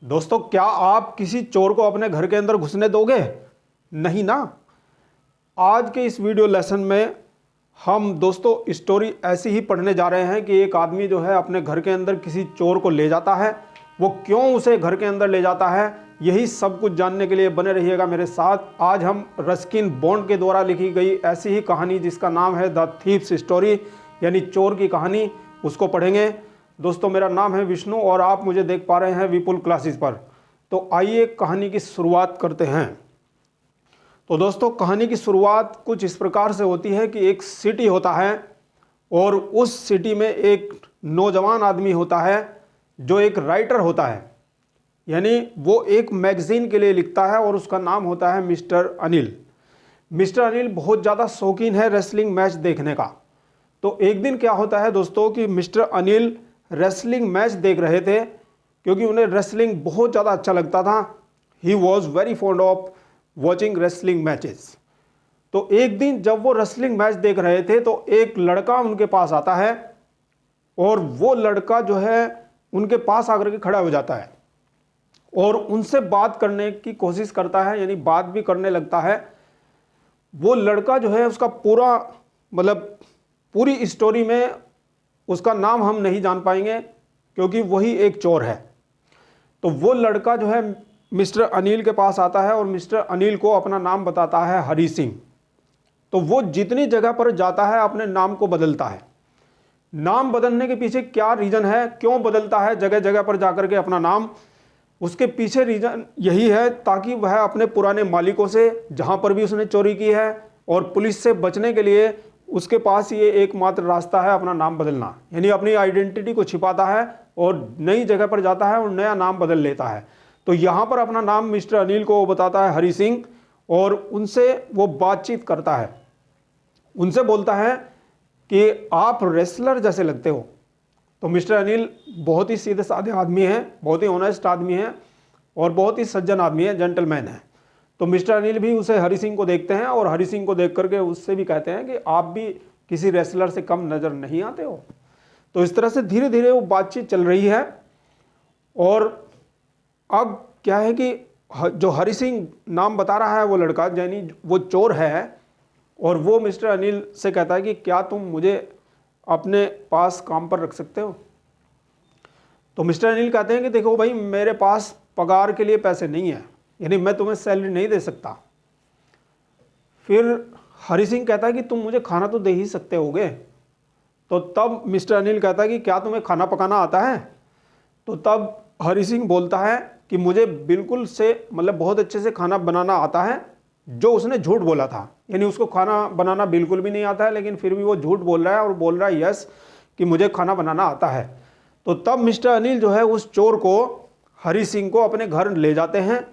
दोस्तों, क्या आप किसी चोर को अपने घर के अंदर घुसने दोगे? नहीं ना। आज के इस वीडियो लेसन में हम दोस्तों स्टोरी ऐसी ही पढ़ने जा रहे हैं कि एक आदमी जो है अपने घर के अंदर किसी चोर को ले जाता है। वो क्यों उसे घर के अंदर ले जाता है, यही सब कुछ जानने के लिए बने रहिएगा मेरे साथ। आज हम रस्किन बॉन्ड के द्वारा लिखी गई ऐसी ही कहानी जिसका नाम है द थीफ्स स्टोरी, यानी चोर की कहानी, उसको पढ़ेंगे। दोस्तों, मेरा नाम है विष्णु और आप मुझे देख पा रहे हैं विपुल क्लासेस पर। तो आइए कहानी की शुरुआत करते हैं। तो दोस्तों, कहानी की शुरुआत कुछ इस प्रकार से होती है कि एक सिटी होता है और उस सिटी में एक नौजवान आदमी होता है जो एक राइटर होता है, यानी वो एक मैगजीन के लिए लिखता है और उसका नाम होता है मिस्टर अनिल। मिस्टर अनिल बहुत ज़्यादा शौकीन है रेसलिंग मैच देखने का। तो एक दिन क्या होता है दोस्तों कि मिस्टर अनिल रेसलिंग मैच देख रहे थे क्योंकि उन्हें रेसलिंग बहुत ज़्यादा अच्छा लगता था। He was very fond of watching wrestling matches. तो एक दिन जब वो रेसलिंग मैच देख रहे थे तो एक लड़का उनके पास आता है और वो लड़का जो है उनके पास आकर के खड़ा हो जाता है और उनसे बात करने की कोशिश करता है, यानी बात भी करने लगता है। वो लड़का जो है उसका पूरी स्टोरी में उसका नाम हम नहीं जान पाएंगे क्योंकि वही एक चोर है। तो वो लड़का जो है मिस्टर अनिल के पास आता है और मिस्टर अनिल को अपना नाम बताता है हरी सिंह। तो वो जितनी जगह पर जाता है अपने नाम को बदलता है। नाम बदलने के पीछे क्या रीज़न है, क्यों बदलता है जगह जगह पर जाकर के अपना नाम, उसके पीछे रीज़न यही है ताकि वह अपने पुराने मालिकों से, जहाँ पर भी उसने चोरी की है, और पुलिस से बचने के लिए उसके पास ये एकमात्र रास्ता है अपना नाम बदलना, यानी अपनी आइडेंटिटी को छिपाता है और नई जगह पर जाता है और नया नाम बदल लेता है। तो यहाँ पर अपना नाम मिस्टर अनिल को बताता है हरी सिंह और उनसे वो बातचीत करता है। उनसे बोलता है कि आप रेसलर जैसे लगते हो। तो मिस्टर अनिल बहुत ही सीधे साधे आदमी हैं, बहुत ही ऑनेस्ट आदमी हैं और बहुत ही सज्जन आदमी है, जेंटलमैन है। तो मिस्टर अनिल भी उसे हरी सिंह को देखते हैं और हरी सिंह को देख करके उससे भी कहते हैं कि आप भी किसी रेसलर से कम नज़र नहीं आते हो। तो इस तरह से धीरे धीरे वो बातचीत चल रही है। और अब क्या है कि जो हरी सिंह नाम बता रहा है वो लड़का, यानी वो चोर है, और वो मिस्टर अनिल से कहता है कि क्या तुम मुझे अपने पास काम पर रख सकते हो। तो मिस्टर अनिल कहते हैं कि देखो भाई, मेरे पास पगार के लिए पैसे नहीं है, यानी मैं तुम्हें सैलरी नहीं दे सकता। फिर हरी सिंह कहता है कि तुम मुझे खाना तो दे ही सकते होगे। तो तब मिस्टर अनिल कहता है कि क्या तुम्हें खाना पकाना आता है। तो तब हरी सिंह बोलता है कि मुझे बिल्कुल से बहुत अच्छे से खाना बनाना आता है, जो उसने झूठ बोला था, यानी उसको खाना बनाना बिल्कुल भी नहीं आता है, लेकिन फिर भी वो झूठ बोल रहा है और बोल रहा है यस कि मुझे खाना बनाना आता है। तो तब मिस्टर अनिल जो है उस चोर को, हरी सिंह को, अपने घर ले जाते हैं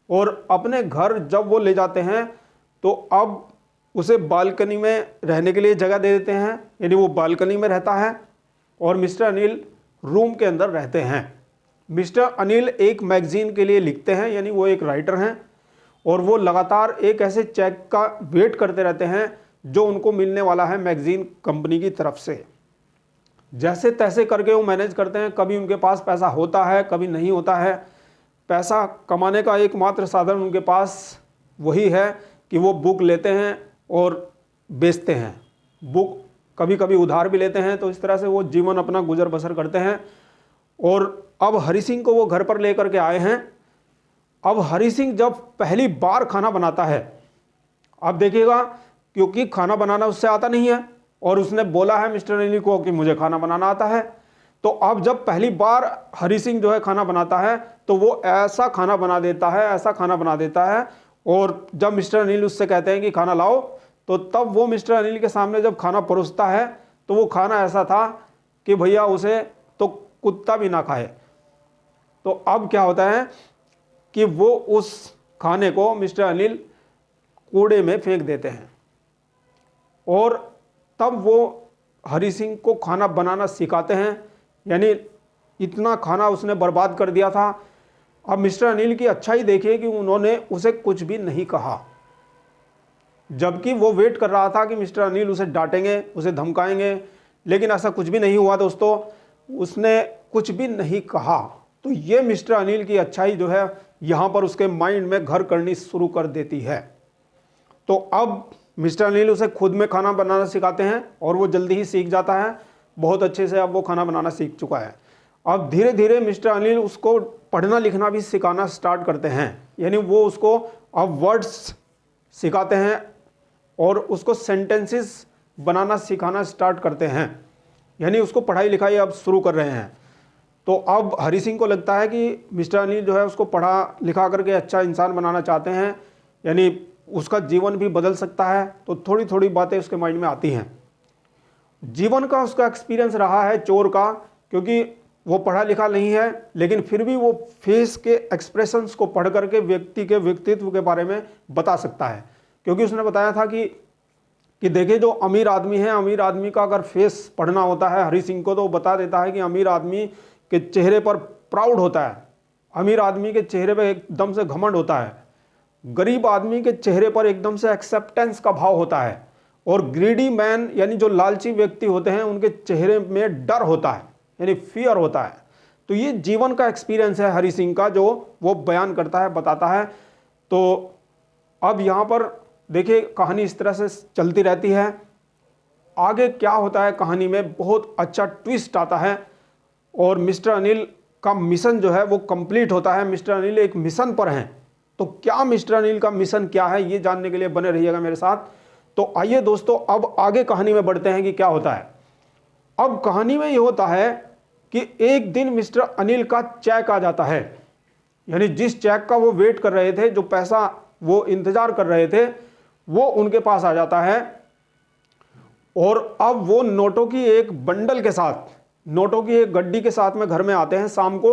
और अपने घर जब वो ले जाते हैं तो अब उसे बालकनी में रहने के लिए जगह दे देते हैं, यानी वो बालकनी में रहता है और मिस्टर अनिल रूम के अंदर रहते हैं। मिस्टर अनिल एक मैगजीन के लिए लिखते हैं, यानी वो एक राइटर हैं और वो लगातार एक ऐसे चेक का वेट करते रहते हैं जो उनको मिलने वाला है मैगजीन कंपनी की तरफ से। जैसे तैसे करके वो मैनेज करते हैं। कभी उनके पास पैसा होता है, कभी नहीं होता है। पैसा कमाने का एकमात्र साधन उनके पास वही है कि वो बुक लेते हैं और बेचते हैं। बुक कभी कभी उधार भी लेते हैं। तो इस तरह से वो जीवन अपना गुजर बसर करते हैं। और अब हरी सिंह को वो घर पर लेकर के आए हैं। अब हरी सिंह जब पहली बार खाना बनाता है, अब देखिएगा, क्योंकि खाना बनाना उससे आता नहीं है और उसने बोला है मिस्टर अनिल को कि मुझे खाना बनाना आता है। तो अब जब पहली बार हरी सिंह जो है खाना बनाता है तो वो ऐसा खाना बना देता है, ऐसा खाना बना देता है। और जब मिस्टर अनिल उससे कहते हैं कि खाना लाओ, तो तब वो मिस्टर अनिल के सामने जब खाना परोसता है तो वो खाना ऐसा था कि भैया उसे तो कुत्ता भी ना खाए। तो अब क्या होता है कि वो उस खाने को मिस्टर अनिल कूड़े में फेंक देते हैं और तब वो हरी सिंह को खाना बनाना सिखाते हैं, यानी इतना खाना उसने बर्बाद कर दिया था। अब मिस्टर अनिल की अच्छाई देखिए कि उन्होंने उसे कुछ भी नहीं कहा, जबकि वो वेट कर रहा था कि मिस्टर अनिल उसे डांटेंगे, उसे धमकाएंगे, लेकिन ऐसा कुछ भी नहीं हुआ दोस्तों। उसने कुछ भी नहीं कहा। तो ये मिस्टर अनिल की अच्छाई जो है यहाँ पर उसके माइंड में घर करनी शुरू कर देती है। तो अब मिस्टर अनिल उसे खुद में खाना बनाना सिखाते हैं और वो जल्दी ही सीख जाता है, बहुत अच्छे से अब वो खाना बनाना सीख चुका है। अब धीरे धीरे मिस्टर अनिल उसको पढ़ना लिखना भी सिखाना स्टार्ट करते हैं, यानी वो उसको अब वर्ड्स सिखाते हैं और उसको सेंटेंसेस बनाना सिखाना स्टार्ट करते हैं, यानी उसको पढ़ाई लिखाई अब शुरू कर रहे हैं। तो अब हरी सिंह को लगता है कि मिस्टर अनिल जो है उसको पढ़ा लिखा करके अच्छा इंसान बनाना चाहते हैं, यानी उसका जीवन भी बदल सकता है। तो थोड़ी थोड़ी बातें उसके माइंड में आती हैं। जीवन का उसका एक्सपीरियंस रहा है चोर का, क्योंकि वो पढ़ा लिखा नहीं है, लेकिन फिर भी वो फेस के एक्सप्रेशंस को पढ़ करके व्यक्ति के व्यक्तित्व के बारे में बता सकता है। क्योंकि उसने बताया था कि देखिए जो अमीर आदमी है, अमीर आदमी का अगर फेस पढ़ना होता है हरी सिंह को, तो बता देता है कि अमीर आदमी के चेहरे पर प्राउड होता है, अमीर आदमी के चेहरे पर एकदम से घमंड होता है, गरीब आदमी के चेहरे पर एकदम से एक्सेप्टेंस का भाव होता है, और ग्रीडी मैन यानी जो लालची व्यक्ति होते हैं उनके चेहरे में डर होता है, यानी फियर होता है। तो ये जीवन का एक्सपीरियंस है हरी सिंह का, जो वो बयान करता है, बताता है। तो अब यहाँ पर देखिए कहानी इस तरह से चलती रहती है। आगे क्या होता है कहानी में, बहुत अच्छा ट्विस्ट आता है और मिस्टर अनिल का मिशन जो है वो कंप्लीट होता है। मिस्टर अनिल एक मिशन पर हैं। तो क्या मिस्टर अनिल का मिशन क्या है, ये जानने के लिए बने रहिएगा मेरे साथ। तो आइए दोस्तों अब आगे कहानी में बढ़ते हैं कि क्या होता है। अब कहानी में ये होता है कि एक दिन मिस्टर अनिल का चेक आ जाता है, यानी जिस चेक का वो वेट कर रहे थे, जो पैसा वो इंतजार कर रहे थे, वो उनके पास आ जाता है। और अब वो नोटों की एक बंडल के साथ, नोटों की एक गड्डी के साथ में घर में आते हैं शाम को,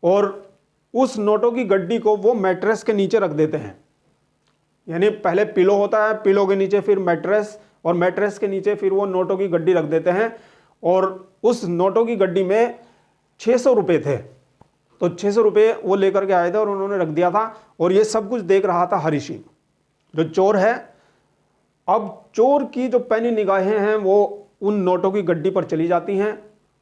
और उस नोटों की गड्डी को वो मैट्रेस के नीचे रख देते हैं। यानी पहले पिलो होता है, पिलो के नीचे फिर मैट्रेस, और मैट्रेस के नीचे फिर वो नोटों की गड्डी रख देते हैं। और उस नोटों की गड्डी में 600 रुपये थे, तो 600 रुपये वो लेकर के आए थे और उन्होंने रख दिया था। और ये सब कुछ देख रहा था हरी सिंह जो चोर है। अब चोर की जो पैनी निगाहें हैं वो उन नोटों की गड्डी पर चली जाती हैं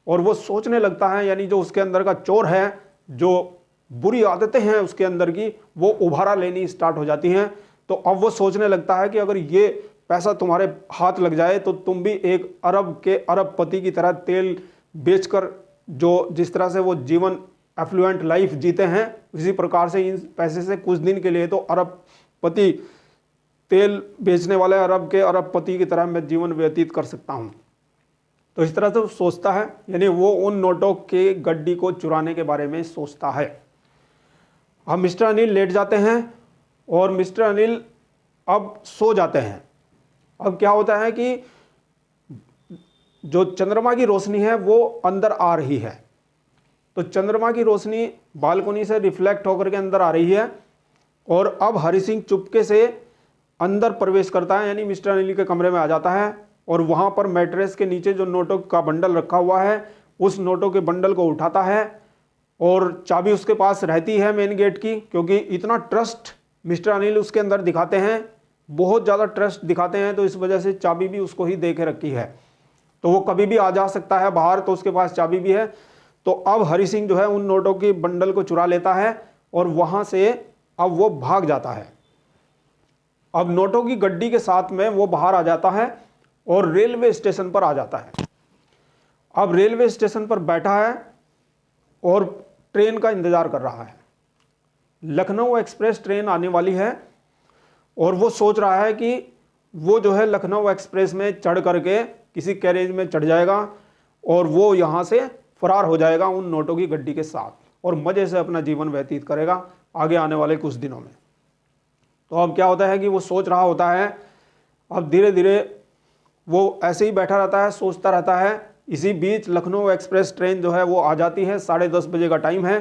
और वो सोचने लगता है, यानी जो उसके अंदर का चोर है, जो बुरी आदतें हैं उसके अंदर की, वो उभारा लेनी स्टार्ट हो जाती हैं। तो अब वो सोचने लगता है कि अगर ये पैसा तुम्हारे हाथ लग जाए तो तुम भी एक अरब के अरबपति की तरह तेल बेचकर, जो जिस तरह से वो जीवन एफ्लुएंट लाइफ जीते हैं, इसी प्रकार से इन पैसे से कुछ दिन के लिए तो अरबपति, तेल बेचने वाले अरब के अरबपति की तरह मैं जीवन व्यतीत कर सकता हूँ। तो इस तरह से वो सोचता है, यानी वो उन नोटों के गड्डी को चुराने के बारे में सोचता है। अब मिस्टर अनिल लेट जाते हैं और मिस्टर अनिल अब सो जाते हैं। अब क्या होता है कि जो चंद्रमा की रोशनी है वो अंदर आ रही है, तो चंद्रमा की रोशनी बालकोनी से रिफ्लेक्ट होकर के अंदर आ रही है। और अब हरी सिंह चुपके से अंदर प्रवेश करता है, यानी मिस्टर अनिल के कमरे में आ जाता है और वहाँ पर मैट्रेस के नीचे जो नोटों का बंडल रखा हुआ है, उस नोटों के बंडल को उठाता है और चाबी उसके पास रहती है मेन गेट की, क्योंकि इतना ट्रस्ट मिस्टर अनिल उसके अंदर दिखाते हैं, बहुत ज़्यादा ट्रस्ट दिखाते हैं, तो इस वजह से चाबी भी उसको ही दे के रखी है। तो वो कभी भी आ जा सकता है बाहर, तो उसके पास चाबी भी है। तो अब हरी सिंह जो है उन नोटों की बंडल को चुरा लेता है और वहाँ से अब वो भाग जाता है। अब नोटों की गड्डी के साथ में वो बाहर आ जाता है और रेलवे स्टेशन पर आ जाता है। अब रेलवे स्टेशन पर बैठा है और ट्रेन का इंतजार कर रहा है। लखनऊ एक्सप्रेस ट्रेन आने वाली है और वो सोच रहा है कि वो जो है लखनऊ एक्सप्रेस में चढ़ करके किसी कैरेज में चढ़ जाएगा और वो यहाँ से फरार हो जाएगा उन नोटों की गड्डी के साथ और मज़े से अपना जीवन व्यतीत करेगा आगे आने वाले कुछ दिनों में। तो अब क्या होता है कि वो सोच रहा होता है, अब धीरे धीरे वो ऐसे ही बैठा रहता है, सोचता रहता है। इसी बीच लखनऊ एक्सप्रेस ट्रेन जो है वो आ जाती है, 10:30 बजे का टाइम है।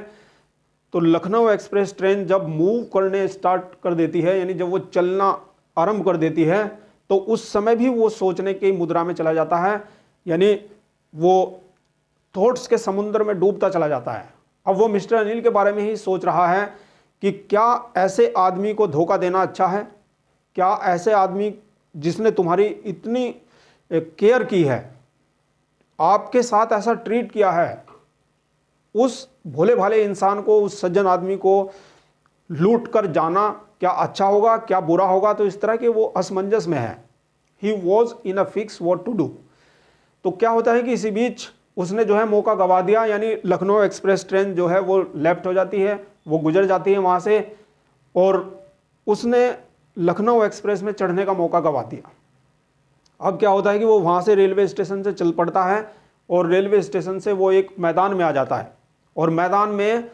तो लखनऊ एक्सप्रेस ट्रेन जब मूव करने स्टार्ट कर देती है, यानी जब वो चलना आरंभ कर देती है, तो उस समय भी वो सोचने की मुद्रा में चला जाता है, यानी वो थॉट्स के समुद्र में डूबता चला जाता है। अब वो मिस्टर अनिल के बारे में ही सोच रहा है कि क्या ऐसे आदमी को धोखा देना अच्छा है, क्या ऐसे आदमी जिसने तुम्हारी इतनी केयर की है, आपके साथ ऐसा ट्रीट किया है, उस भोले भाले इंसान को, उस सज्जन आदमी को लूट कर जाना क्या अच्छा होगा, क्या बुरा होगा। तो इस तरह के वो असमंजस में है। He was in a fix what to do. तो क्या होता है कि इसी बीच उसने जो है मौका गवा दिया, यानी लखनऊ एक्सप्रेस ट्रेन जो है वो लेफ्ट हो जाती है, वो गुजर जाती है वहाँ से, और उसने लखनऊ एक्सप्रेस में चढ़ने का मौका गवा दिया। अब क्या होता है कि वो वहाँ से रेलवे स्टेशन से चल पड़ता है और रेलवे स्टेशन से वो एक मैदान में आ जाता है, और मैदान में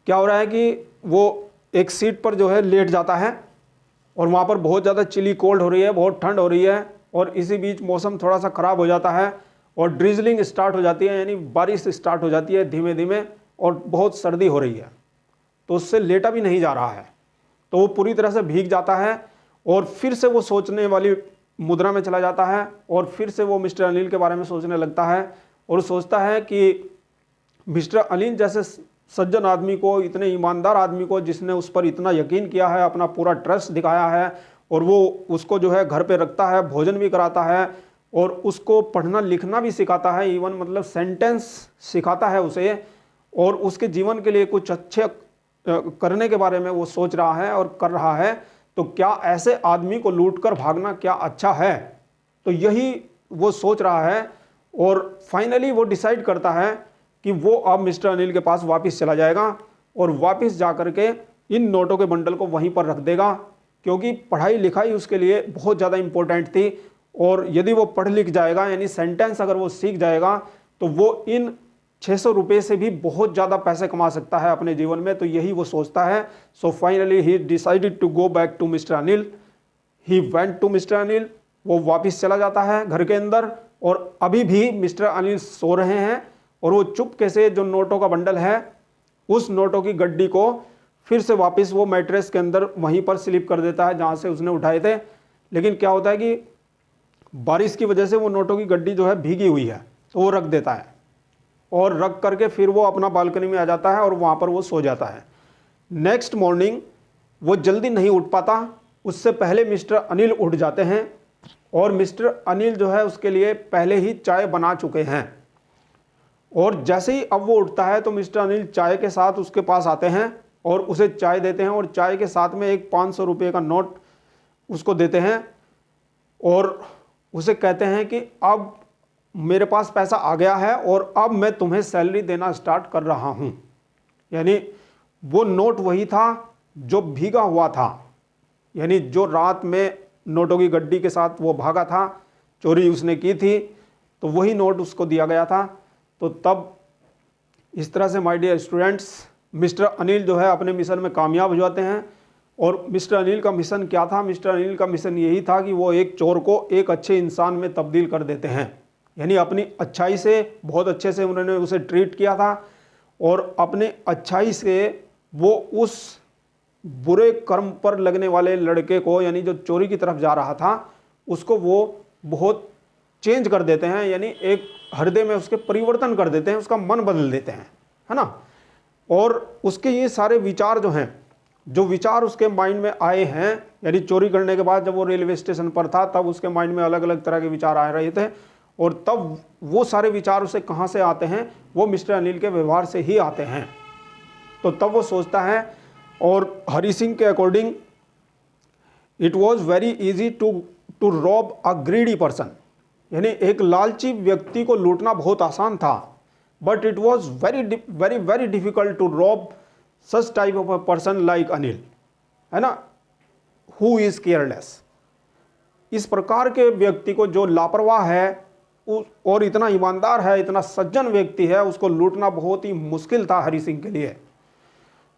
क्या हो रहा है कि वो एक सीट पर जो है लेट जाता है, और वहाँ पर बहुत ज़्यादा चिली कोल्ड हो रही है, बहुत ठंड हो रही है, और इसी बीच मौसम थोड़ा सा ख़राब हो जाता है और ड्रिजलिंग स्टार्ट हो जाती है, यानी बारिश स्टार्ट हो जाती है धीमे धीमे, और बहुत सर्दी हो रही है। तो उससे लेटा भी नहीं जा रहा है, तो वो पूरी तरह से भीग जाता है और फिर से वो सोचने वाली मुद्रा में चला जाता है, और फिर से वो मिस्टर अनिल के बारे में सोचने लगता है और सोचता है कि मिस्टर अनिल जैसे सज्जन आदमी को, इतने ईमानदार आदमी को, जिसने उस पर इतना यकीन किया है, अपना पूरा ट्रस्ट दिखाया है, और वो उसको जो है घर पे रखता है, भोजन भी कराता है, और उसको पढ़ना लिखना भी सिखाता है, इवन मतलब सेंटेंस सिखाता है उसे, और उसके जीवन के लिए कुछ अच्छे करने के बारे में वो सोच रहा है और कर रहा है। तो क्या ऐसे आदमी को लूटकर भागना क्या अच्छा है? तो यही वो सोच रहा है, और फाइनली वो डिसाइड करता है कि वो अब मिस्टर अनिल के पास वापस चला जाएगा और वापस जा कर के इन नोटों के बंडल को वहीं पर रख देगा, क्योंकि पढ़ाई लिखाई उसके लिए बहुत ज़्यादा इम्पोर्टेंट थी, और यदि वो पढ़ लिख जाएगा, यानी सेंटेंस अगर वो सीख जाएगा, तो वो इन 600 रुपये से भी बहुत ज़्यादा पैसे कमा सकता है अपने जीवन में। तो यही वो सोचता है। So finally he decided to go back to mister Anil. He went to mister Anil. वो वापस चला जाता है घर के अंदर, और अभी भी मिस्टर अनिल सो रहे हैं, और वो चुपके से जो नोटों का बंडल है, उस नोटों की गड्डी को फिर से वापस वो मैट्रेस के अंदर वहीं पर स्लिप कर देता है जहाँ से उसने उठाए थे। लेकिन क्या होता है कि बारिश की वजह से वो नोटों की गड्डी जो है भीगी हुई है, तो वो रख देता है, और रख करके फिर वो अपना बालकनी में आ जाता है और वहाँ पर वो सो जाता है। नेक्स्ट मॉर्निंग वो जल्दी नहीं उठ पाता, उससे पहले मिस्टर अनिल उठ जाते हैं, और मिस्टर अनिल जो है उसके लिए पहले ही चाय बना चुके हैं। और जैसे ही अब वो उठता है तो मिस्टर अनिल चाय के साथ उसके पास आते हैं और उसे चाय देते हैं, और चाय के साथ में एक 500 रुपये का नोट उसको देते हैं, और उसे कहते हैं कि अब मेरे पास पैसा आ गया है और अब मैं तुम्हें सैलरी देना स्टार्ट कर रहा हूँ। यानी वो नोट वही था जो भीगा हुआ था, यानी जो रात में नोटों की गड्डी के साथ वो भागा था, चोरी उसने की थी, तो वही नोट उसको दिया गया था। तो तब इस तरह से my dear students, mister Anil जो है अपने मिशन में कामयाब हो जाते हैं। और मिस्टर अनिल का मिशन क्या था? मिस्टर अनिल का मिशन यही था कि वो एक चोर को एक अच्छे इंसान में तब्दील कर देते हैं, यानी अपनी अच्छाई से, बहुत अच्छे से उन्होंने उसे ट्रीट किया था, और अपने अच्छाई से वो उस बुरे कर्म पर लगने वाले लड़के को, यानी जो चोरी की तरफ जा रहा था, उसको वो बहुत चेंज कर देते हैं, यानी एक हृदय में उसके परिवर्तन कर देते हैं, उसका मन बदल देते हैं, है ना। और उसके ये सारे विचार जो हैं, जो विचार उसके माइंड में आए हैं, यानी चोरी करने के बाद जब वो रेलवे स्टेशन पर था तब उसके माइंड में अलग अलग तरह के विचार आ रहे थे, और तब वो सारे विचार उसे कहाँ से आते हैं? वो मिस्टर अनिल के व्यवहार से ही आते हैं। तो तब वो सोचता है, और हरी सिंह के according it was very easy to rob a greedy person, यानी एक लालची व्यक्ति को लूटना बहुत आसान था, but it was very very very difficult to rob such type of a person like Anil, है ना, हु इज केयरलेस। इस प्रकार के व्यक्ति को जो लापरवाह है और इतना ईमानदार है, इतना सज्जन व्यक्ति है, उसको लूटना बहुत ही मुश्किल था हरी सिंह के लिए।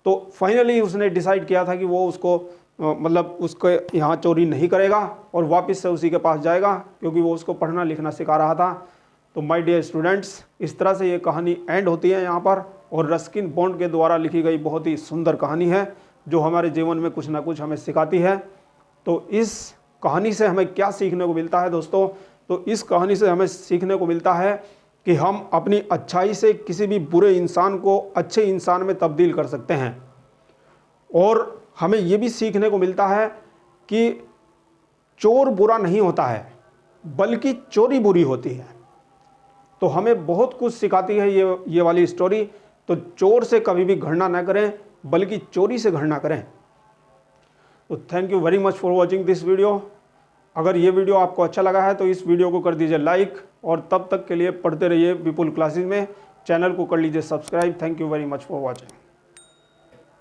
तो फाइनली उसने डिसाइड किया था कि वो उसको मतलब उसको यहाँ चोरी नहीं करेगा और वापस से उसी के पास जाएगा, क्योंकि वो उसको पढ़ना लिखना सिखा रहा था। तो माय डियर स्टूडेंट्स, इस तरह से ये कहानी एंड होती है यहाँ पर, और रस्किन बॉन्ड के द्वारा लिखी गई बहुत ही सुंदर कहानी है जो हमारे जीवन में कुछ ना कुछ हमें सिखाती है। तो इस कहानी से हमें क्या सीखने को मिलता है दोस्तों? तो इस कहानी से हमें सीखने को मिलता है कि हम अपनी अच्छाई से किसी भी बुरे इंसान को अच्छे इंसान में तब्दील कर सकते हैं, और हमें ये भी सीखने को मिलता है कि चोर बुरा नहीं होता है, बल्कि चोरी बुरी होती है। तो हमें बहुत कुछ सिखाती है ये वाली स्टोरी। तो चोर से कभी भी घृणा ना करें, बल्कि चोरी से घृणा करें। तो thank you very much for watching this video. अगर ये वीडियो आपको अच्छा लगा है तो इस वीडियो को कर दीजिए लाइक, और तब तक के लिए पढ़ते रहिए विपुल क्लासेस में। चैनल को कर लीजिए subscribe. Thank you very much for watching.